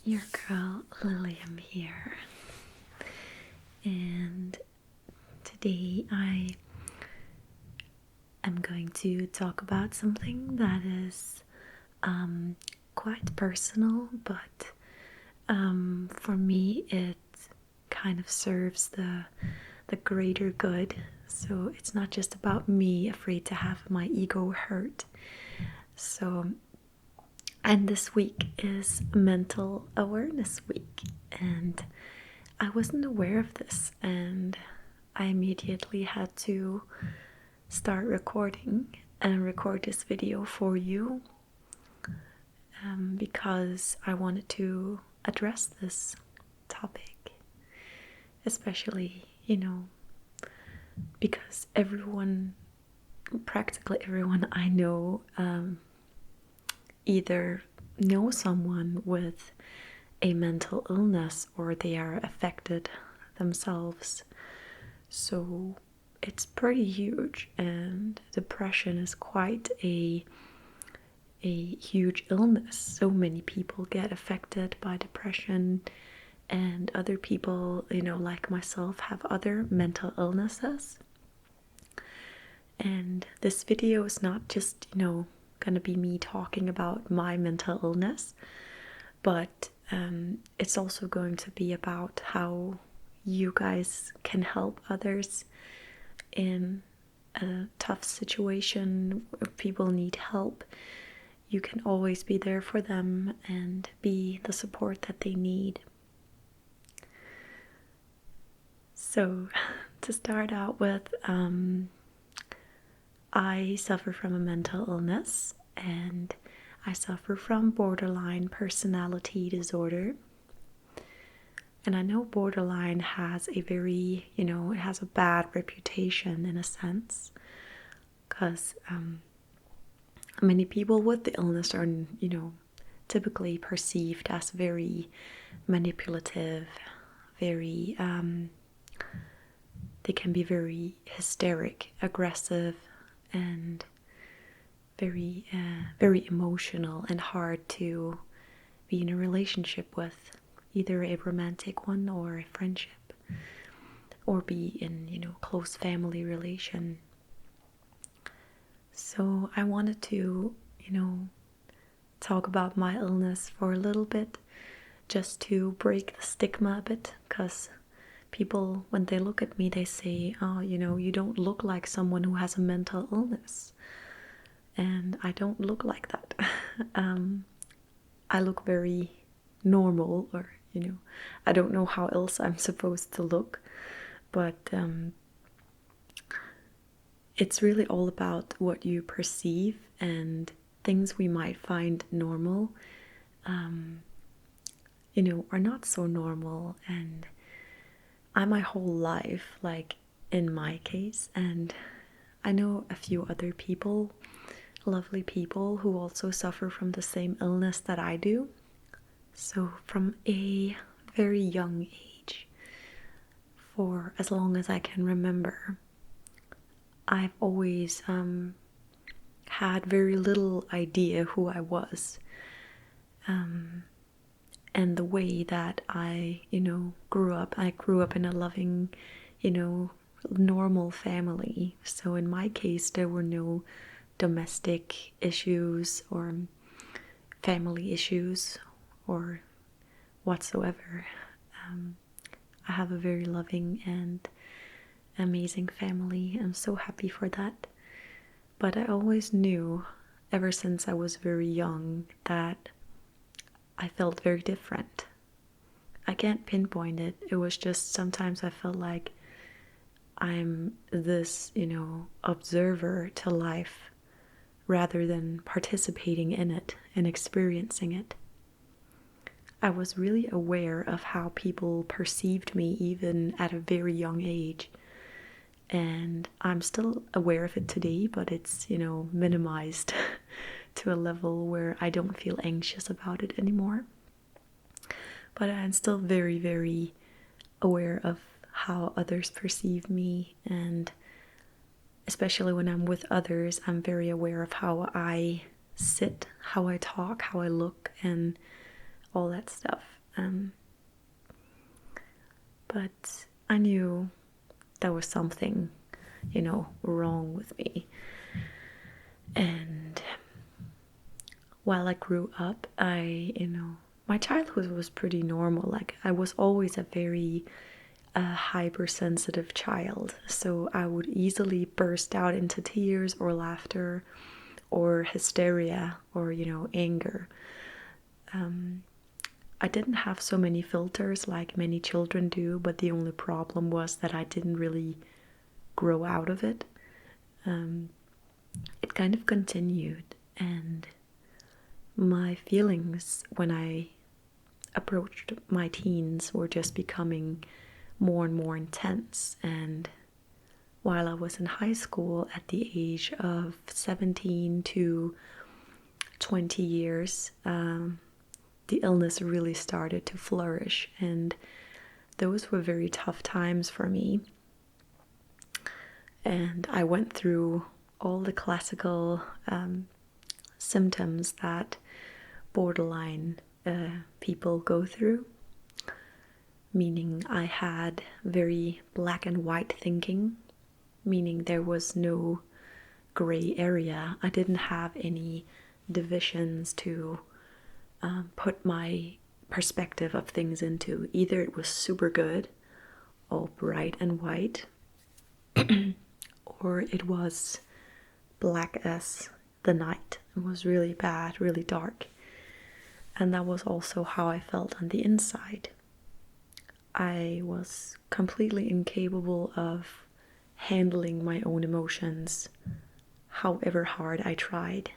your girl Lilium here, and today I am going to talk about something that is quite personal, but for me it kind of serves the greater good. So it's not just about me afraid to have my ego hurt. So, and this week is Mental Awareness Week, and I wasn't aware of this, and I immediately had to start recording and record this video for you because I wanted to address this topic, especially, because practically everyone I know, either know someone with a mental illness or they are affected themselves. So it's pretty huge, and depression is quite a huge illness. So many people get affected by depression, and other people, like myself, have other mental illnesses. And this video is not just, gonna be me talking about my mental illness, but it's also going to be about how you guys can help others in a tough situation. If people need help, you can always be there for them and be the support that they need. So, to start out with, I suffer from a mental illness, and I suffer from borderline personality disorder. And I know borderline has a very, it has a bad reputation in a sense, because many people with the illness are, typically perceived as very manipulative, very, they can be very hysteric, aggressive, and very, very emotional and hard to be in a relationship with, either a romantic one or a friendship, or be in, close family relation. So I wanted to, talk about my illness for a little bit, just to break the stigma a bit, because people, when they look at me, they say, oh, you don't look like someone who has a mental illness. And I don't look like that. I look very normal, or, I don't know how else I'm supposed to look. But it's really all about what you perceive, and things we might find normal, are not so normal. And my whole life, like in my case, and I know a few other people, lovely people, who also suffer from the same illness that I do. So from a very young age, for as long as I can remember, I've always had very little idea who I was. And the way that I, grew up in a loving, normal family. So in my case, there were no domestic issues or family issues or whatsoever. I have a very loving and amazing family. I'm so happy for that. But I always knew, ever since I was very young, that I felt very different. I can't pinpoint it. It was just sometimes I felt like I'm this, observer to life rather than participating in it and experiencing it. I was really aware of how people perceived me even at a very young age. And I'm still aware of it today, but it's, minimized to a level where I don't feel anxious about it anymore. But I'm still very, very aware of how others perceive me, and especially when I'm with others, I'm very aware of how I sit, how I talk, how I look, and all that stuff. But I knew there was something, wrong with me. And while I grew up, my childhood was pretty normal. Like, I was always a very hypersensitive child. So I would easily burst out into tears or laughter or hysteria or, anger. I didn't have so many filters like many children do, but the only problem was that I didn't really grow out of it. It kind of continued, and my feelings when I approached my teens were just becoming more and more intense. And while I was in high school at the age of 17 to 20 years, the illness really started to flourish, and those were very tough times for me. And I went through all the classical symptoms that borderline people go through, meaning I had very black and white thinking, meaning there was no gray area. I didn't have any divisions to put my perspective of things into. Either it was super good, all bright and white, or it was black as the night. It was really bad, really dark. And that was also how I felt on the inside. I was completely incapable of handling my own emotions, however hard I tried.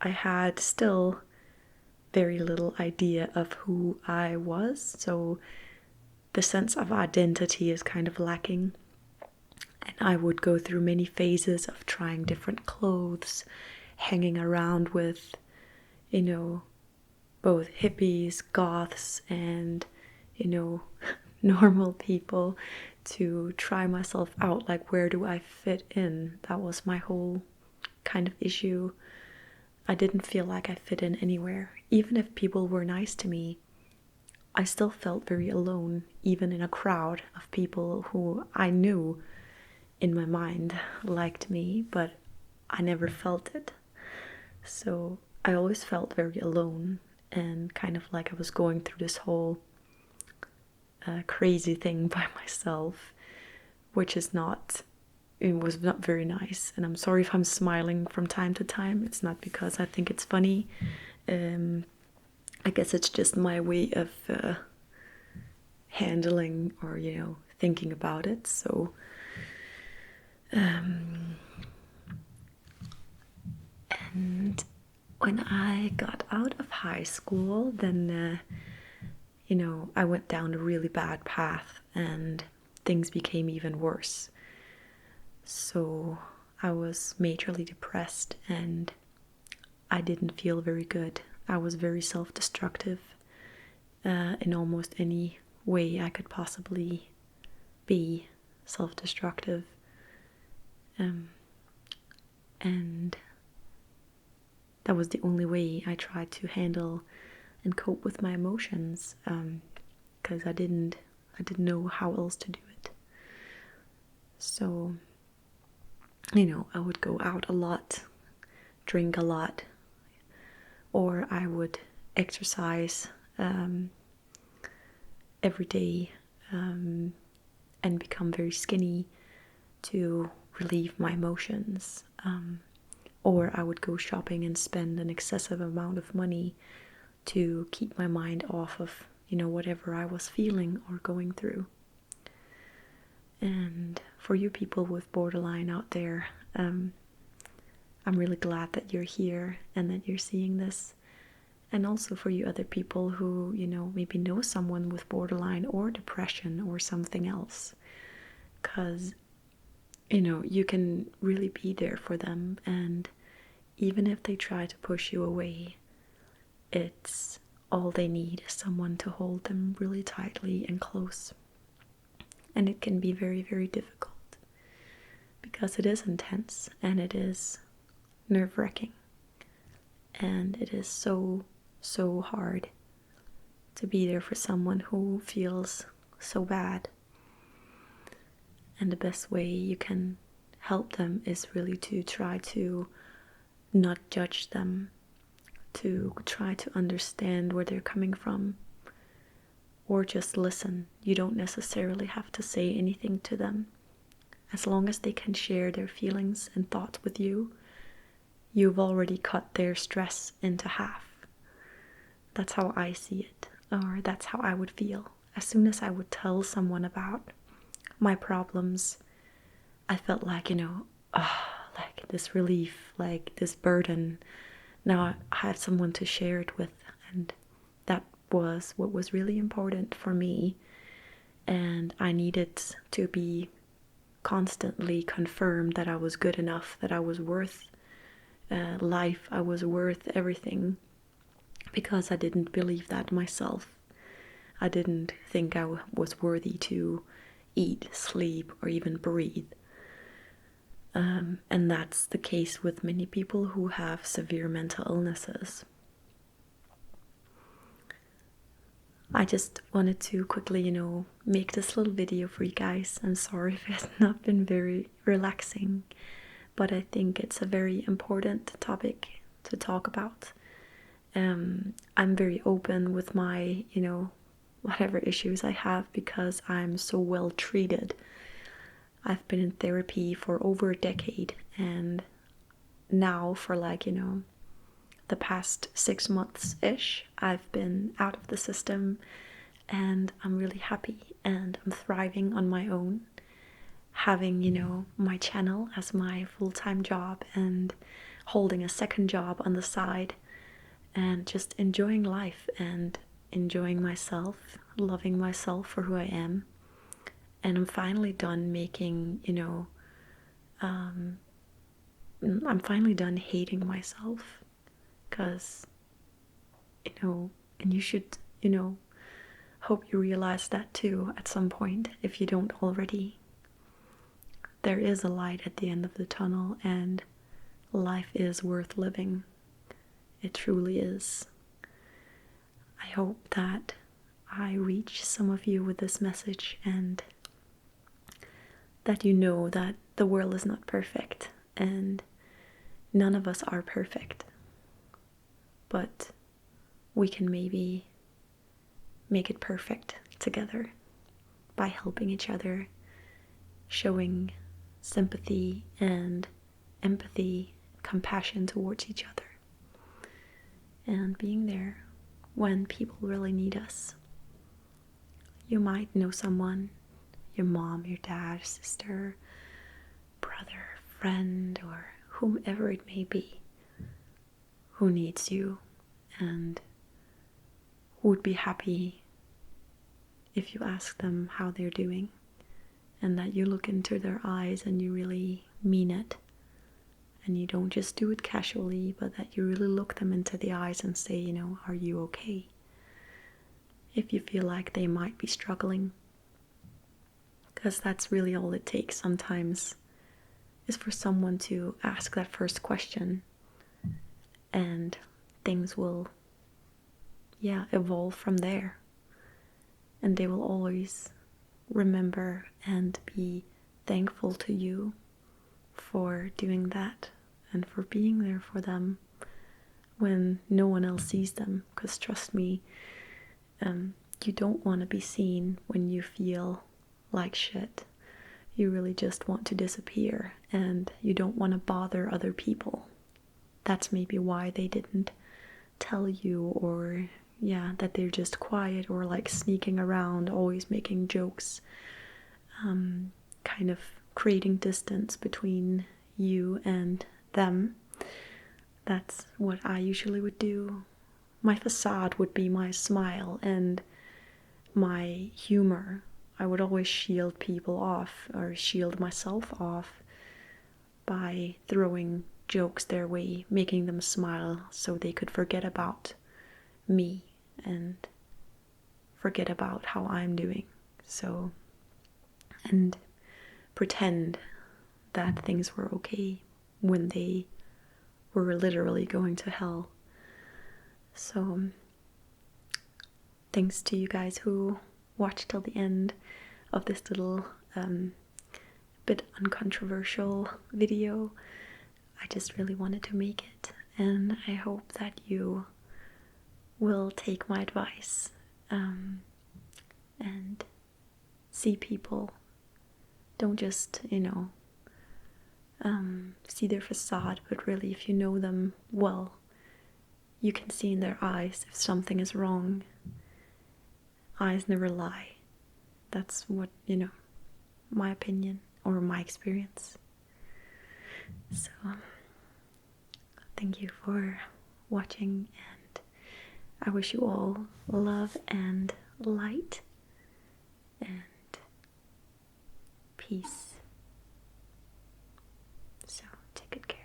I had still very little idea of who I was, so the sense of identity is kind of lacking. And I would go through many phases of trying different clothes, hanging around with, both hippies, goths, and, normal people to try myself out. Like, where do I fit in? That was my whole kind of issue. I didn't feel like I fit in anywhere. Even if people were nice to me, I still felt very alone, even in a crowd of people who I knew in my mind liked me, but I never felt it. So I always felt very alone, and kind of like I was going through this whole crazy thing by myself, which is not, it was not very nice. And I'm sorry if I'm smiling from time to time. It's not because I think it's funny. I guess it's just my way of handling or, thinking about it. So, and when I got out of high school, then, I went down a really bad path and things became even worse. So I was majorly depressed and I didn't feel very good. I was very self-destructive in almost any way I could possibly be self-destructive. And that was the only way I tried to handle and cope with my emotions, because I didn't know how else to do it. So, I would go out a lot, drink a lot, or I would exercise every day and become very skinny to relieve my emotions. Or I would go shopping and spend an excessive amount of money to keep my mind off of, whatever I was feeling or going through. And for you people with borderline out there, I'm really glad that you're here and that you're seeing this. And also for you other people who, maybe know someone with borderline or depression or something else. Because, you can really be there for them. And even if they try to push you away, it's all they need is someone to hold them really tightly and close. And it can be very, very difficult because it is intense and it is nerve-wracking. And it is so, so hard to be there for someone who feels so bad. And the best way you can help them is really to try to not judge them, to try to understand where they're coming from, or just listen. You don't necessarily have to say anything to them. As long as they can share their feelings and thoughts with you, you've already cut their stress into half. That's how I see it, or that's how I would feel. As soon as I would tell someone about my problems, I felt like, like this relief, like this burden. Now I have someone to share it with, and that was what was really important for me. And I needed to be constantly confirmed that I was good enough, that I was worth life, I was worth everything, because I didn't believe that myself. I didn't think I was worthy to eat, sleep, or even breathe. And that's the case with many people who have severe mental illnesses. I just wanted to quickly, make this little video for you guys. I'm sorry if it's not been very relaxing, but I think it's a very important topic to talk about. I'm very open with my, whatever issues I have, because I'm so well treated. I've been in therapy for over a decade, and now for the past 6 months-ish, I've been out of the system, and I'm really happy, and I'm thriving on my own, having, my channel as my full-time job, and holding a second job on the side, and just enjoying life and enjoying myself, loving myself for who I am. And I'm finally done making, I'm finally done hating myself, because, and you should, hope you realize that too at some point, if you don't already. There is a light at the end of the tunnel, and life is worth living. It truly is. I hope that I reach some of you with this message, and that you know that the world is not perfect, and none of us are perfect. But we can maybe make it perfect together by helping each other, showing sympathy and empathy, compassion towards each other, and being there when people really need us. You might know someone, your mom, your dad, sister, brother, friend, or whomever it may be, who needs you and who would be happy if you ask them how they're doing, and that you look into their eyes and you really mean it, and you don't just do it casually, but that you really look them into the eyes and say, are you okay? If you feel like they might be struggling, because that's really all it takes sometimes, is for someone to ask that first question, and things will evolve from there, and they will always remember and be thankful to you for doing that and for being there for them when no one else sees them. Because trust me, you don't want to be seen when you feel like shit. You really just want to disappear, and you don't want to bother other people. That's maybe why they didn't tell you, or that they're just quiet, or like sneaking around, always making jokes, kind of creating distance between you and them. That's what I usually would do. My facade would be my smile and my humor. I would always shield people off, or shield myself off, by throwing jokes their way, making them smile so they could forget about me and forget about how I'm doing. So, and pretend that things were okay when they were literally going to hell. So thanks to you guys who watched till the end of this little bit uncontroversial video. I just really wanted to make it, and I hope that you will take my advice and see people. Don't just, see their facade, but really, if you know them well, you can see in their eyes if something is wrong. Eyes never lie. That's what, my opinion or my experience. So, thank you for watching, and I wish you all love and light and peace. So, take good care.